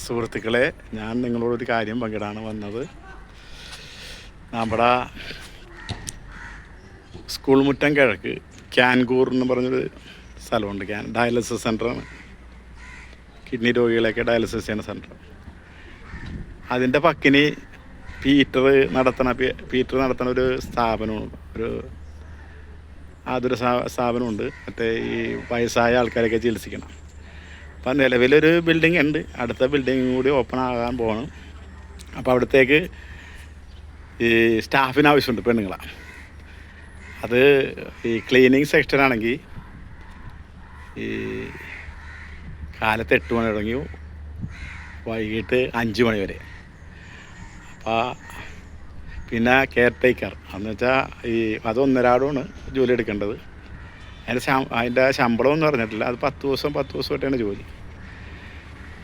സുഹൃത്തുക്കളെ, ഞാൻ നിങ്ങളോടൊരു കാര്യം പങ്കിടാണ് വന്നത്. നമ്മുടെ സ്കൂൾ മുറ്റം കിഴക്ക് ക്യാൻകൂർ എന്ന് പറഞ്ഞൊരു സ്ഥലമുണ്ട്. ഡയാലിസിസ് സെൻ്ററാണ്. കിഡ്നി രോഗികളെയൊക്കെ ഡയാലിസിസ് ചെയ്യുന്ന സെൻ്റർ. അതിൻ്റെ പക്കിന് പീറ്റർ നടത്തുന്ന ഒരു സ്ഥാപനമാണ്. അതൊരു സ്ഥാപനമുണ്ട്. മറ്റേ ഈ വയസ്സായ ആൾക്കാരൊക്കെ ചികിത്സിക്കണം. അപ്പം നിലവിലൊരു ബിൽഡിംഗ് ഉണ്ട്. അടുത്ത ബിൽഡിംഗ് കൂടി ഓപ്പൺ ആകാൻ പോകണം. അപ്പോൾ അവിടത്തേക്ക് ഈ സ്റ്റാഫിന് ആവശ്യമുണ്ട്, പെണ്ണുങ്ങളാണ്. അത് ഈ ക്ലീനിങ് സെക്ഷനാണെങ്കിൽ ഈ കാലത്ത് 8 മണി തുടങ്ങി വൈകിട്ട് 5 മണി വരെ. അപ്പോൾ പിന്നെ കെയർ ടേക്കർ എന്ന് വെച്ചാൽ അത് 1.5 ജോലി എടുക്കേണ്ടത്. അതിൻ്റെ ശമ്പളം ഒന്നും പറഞ്ഞിട്ടില്ല. അത് 10 ദിവസമായിട്ടാണ് ജോലി.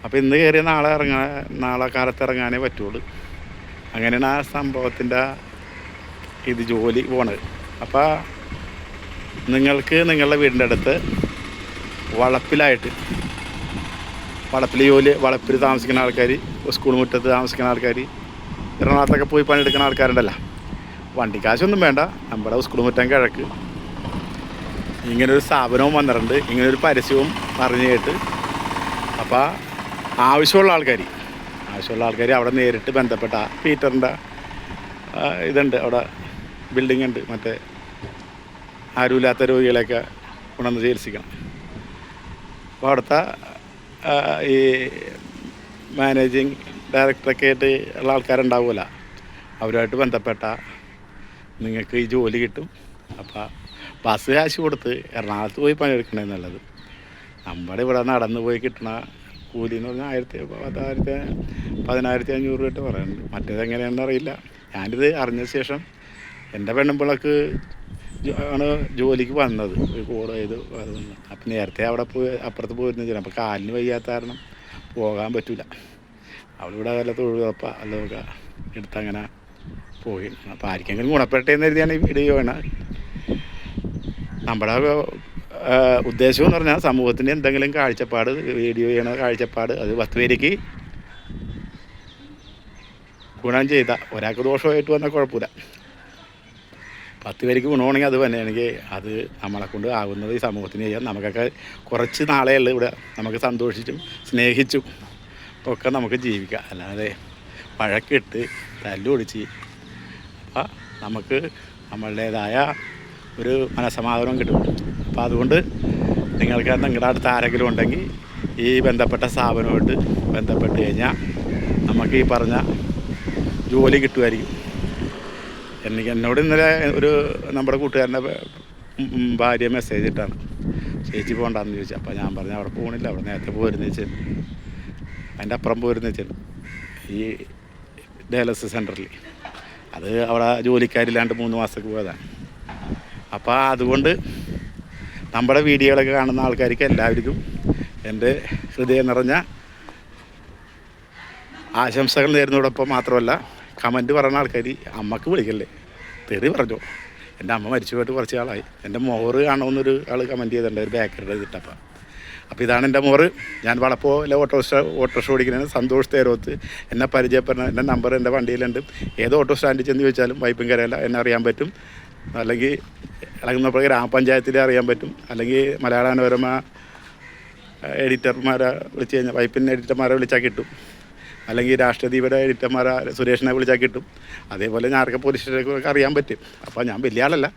അപ്പോൾ ഇന്ന് കയറിയ നാളെ കാലത്ത് ഇറങ്ങാനേ പറ്റുള്ളൂ. അങ്ങനെയാണ് ആ സംഭവത്തിൻ്റെ ജോലി പോണത്. അപ്പോൾ നിങ്ങൾക്ക് നിങ്ങളുടെ വീടിൻ്റെ അടുത്ത് വളപ്പിൽ താമസിക്കുന്ന ആൾക്കാർ, സ്കൂൾ മുറ്റത്ത് താമസിക്കുന്ന ആൾക്കാർ, എറണാകുളത്തൊക്കെ പോയി പണിയെടുക്കുന്ന ആൾക്കാരുണ്ടല്ലോ, വണ്ടിക്കാശൊന്നും വേണ്ട. നമ്മുടെ സ്കൂൾ മുറ്റം കിഴക്ക് ഇങ്ങനൊരു സ്ഥാപനവും വന്നിട്ടുണ്ട്. ഇങ്ങനൊരു പരസ്യവും പറഞ്ഞു കേട്ട്. അപ്പോൾ ആവശ്യമുള്ള ആൾക്കാർ അവിടെ നേരിട്ട് ബന്ധപ്പെട്ട പീറ്ററിൻ്റെ ഇതുണ്ട്, അവിടെ ബിൽഡിംഗ് ഉണ്ട്. മറ്റേ ആരുമില്ലാത്ത രോഗികളെയൊക്കെ കൊണ്ടുവന്ന് ചികിത്സിക്കണം. അപ്പോൾ അവിടുത്തെ ഈ മാനേജിങ് ഡയറക്ടറൊക്കെ ആയിട്ട് ഉള്ള ആൾക്കാരുണ്ടാവുമല്ലോ, അവരുമായിട്ട് ബന്ധപ്പെട്ട നിങ്ങൾക്ക് ഈ ജോലി കിട്ടും. അപ്പോൾ ബസ് കാശ് കൊടുത്ത് എറണാകുളത്ത് പോയി പണിയെടുക്കണമെന്നുള്ളത്. നമ്മുടെ ഇവിടെ നടന്നു പോയി കിട്ടണ കൂലി എന്ന് പറഞ്ഞാൽ 1500 രൂപ പറയുന്നുണ്ട്. മറ്റേതെങ്ങനെയാണെന്ന് അറിയില്ല. ഞാനിത് അറിഞ്ഞ ശേഷം എൻ്റെ പെണ്ണുമ്പിളക്ക് ആണ് ജോലിക്ക് വന്നത്. ഒരു കോഡ് ചെയ്ത് അത് വന്നു. അപ്പം നേരത്തെ അപ്പുറത്ത് പോയിരുന്നു ചെയ്യണം. അപ്പോൾ കാലിന് വയ്യാത്ത കാരണം പോകാൻ പറ്റില്ല. അവളിവിടെ വല്ല തൊഴിലുറപ്പ അല്ലതൊക്കെ എടുത്തങ്ങനെ പോയി. അപ്പോൾ ആർക്കെങ്കിലും ഗുണപ്പെട്ടെന്ന് കരുതിയാണ് ഈ വീഡിയോ വേണം. നമ്മുടെ ഉദ്ദേശം എന്ന് പറഞ്ഞാൽ സമൂഹത്തിന് എന്തെങ്കിലും കാഴ്ചപ്പാട്, വീഡിയോ ചെയ്യണ കാഴ്ചപ്പാട്, അത് 10 പേർക്ക് ഗുണം ചെയ്ത, ഒരാൾക്ക് ദോഷമായിട്ട് വന്നാൽ കുഴപ്പമില്ല. 10 പേർക്ക് ഗുണമാണെങ്കിൽ അത് തന്നെയാണെങ്കിൽ അത് നമ്മളെ കൊണ്ട് ആകുന്നത് ഈ സമൂഹത്തിന് ചെയ്യാം. നമുക്കൊക്കെ കുറച്ച് നാളേ ഉള്ളൂ ഇവിടെ. നമുക്ക് സന്തോഷിച്ചും സ്നേഹിച്ചും ഒക്കെ നമുക്ക് ജീവിക്കാം. അല്ലാതെ വഴക്കിട്ട് തല്ലുപിടിച്ച് അപ്പോൾ നമുക്ക് നമ്മളുടേതായ ഒരു മനസ്സമാധാനം കിട്ടും. അപ്പോൾ അതുകൊണ്ട് നിങ്ങൾക്ക് നിങ്ങളുടെ അടുത്ത് ആരെങ്കിലും ഉണ്ടെങ്കിൽ ഈ ബന്ധപ്പെട്ട സ്ഥാപനമായിട്ട് ബന്ധപ്പെട്ട് കഴിഞ്ഞാൽ നമുക്ക് ഈ പറഞ്ഞ ജോലി കിട്ടുമായിരിക്കും. എന്നോട് ഇന്നലെ നമ്മുടെ കൂട്ടുകാരൻ്റെ ഭാര്യ മെസ്സേജ് ഇട്ടാണ്, ചേച്ചി പോകണ്ടെന്ന് ചോദിച്ചു. അപ്പോൾ ഞാൻ പറഞ്ഞു അവിടെ പോകണില്ല, അവിടെ നേരത്തെ പോരുന്ന വെച്ചാൽ അതിൻ്റെ അപ്പുറം പോരുന്ന വെച്ചാൽ ഈ ഡയാലിസിസ് സെൻ്ററിൽ. അത് അവിടെ ജോലിക്കാരില്ലാണ്ട് 3 മാസത്തേക്ക് പോയതാണ്. അപ്പോൾ അതുകൊണ്ട് നമ്മുടെ വീഡിയോകളൊക്കെ കാണുന്ന ആൾക്കാർക്ക് എല്ലാവർക്കും എൻ്റെ ഹൃദയം നിറഞ്ഞ ആശംസകൾ നേരുന്നതോടൊപ്പം മാത്രമല്ല, കമൻറ്റ് പറയുന്ന ആൾക്കാർ അമ്മക്ക് വിളിക്കല്ലേ, തെറി പറഞ്ഞോ. എൻ്റെ അമ്മ മരിച്ചു പോയിട്ട് കുറച്ച് ആളായി. എൻ്റെ മോറ് കാണുമെന്നൊരു ആൾ കമൻറ്റ് ചെയ്തിട്ടുണ്ട്, ഒരു ബേക്കറിയുടെ ഇതിട്ടപ്പോൾ. അപ്പോൾ ഇതാണ് എൻ്റെ മോറ്. ഞാൻ വളപ്പോലെ ഓട്ടോറിക്ഷ ഓടിക്കുന്നതിന് സന്തോഷ് തേരോത്ത് എന്നെ പരിചയപ്പെടുന്ന എൻ്റെ നമ്പർ എൻ്റെ വണ്ടിയിലുണ്ട്. ഏത് ഓട്ടോ സ്റ്റാൻഡിൽ ചെന്ന് ചോദിച്ചാലും വൈപ്പിൻകരയല്ല എന്നെ അറിയാൻ പറ്റും. അല്ലെങ്കിൽ ഇളകുന്നപ്പോൾ ഗ്രാമപഞ്ചായത്തിൽ അറിയാൻ പറ്റും. അല്ലെങ്കിൽ മലയാള മനോരമ എഡിറ്റർമാരെ വിളിച്ച് കഴിഞ്ഞാൽ, വൈപ്പിൻ എഡിറ്റർമാരെ വിളിച്ചാൽ കിട്ടും. അല്ലെങ്കിൽ രാഷ്ട്രദീപയുടെ എഡിറ്റർമാരെ സുരേഷിനെ വിളിച്ചാൽ കിട്ടും. അതേപോലെ ഞാനൊക്കെ പോലീസ് സ്റ്റേഷനൊക്കെ അറിയാൻ പറ്റും. അപ്പോൾ ഞാൻ വലിയ ആളല്ല.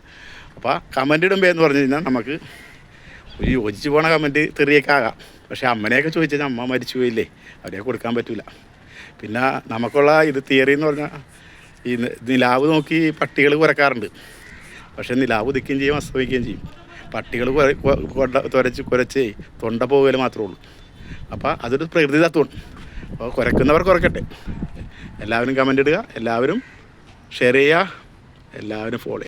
അപ്പോൾ കമൻ്റ് ഇടുമ്പോൾ എന്ന് പറഞ്ഞു കഴിഞ്ഞാൽ നമുക്ക് ഒരു യോജിച്ച് പോണ കമൻറ്റ് തെറിയൊക്കെ ആകാം. പക്ഷേ അമ്മനെയൊക്കെ ചോദിച്ചു കഴിഞ്ഞാൽ അമ്മ മരിച്ചു പോയില്ലേ, അവരെയൊക്കെ കൊടുക്കാൻ പറ്റില്ല. പിന്നെ നമുക്കുള്ള തിയറി എന്ന് പറഞ്ഞാൽ ഈ നിലാവ് നോക്കി പട്ടികൾ കുരക്കാറുണ്ട്. പക്ഷേ നിലാവ് ഉദിക്കുകയും ചെയ്യും, അസ്തമിക്കുകയും ചെയ്യും. പട്ടികൾ കുരച്ച് തൊണ്ട പോകൽ മാത്രമേ ഉള്ളൂ. അപ്പോൾ അതൊരു പ്രകൃതി തത്വമാണ്. അപ്പോൾ കുരക്കുന്നവർ കുറക്കട്ടെ. എല്ലാവരും കമൻ്റ് ഇടുക, എല്ലാവരും ഷെയർ ചെയ്യുക, എല്ലാവരും ഫോളോ ചെയ്യുക.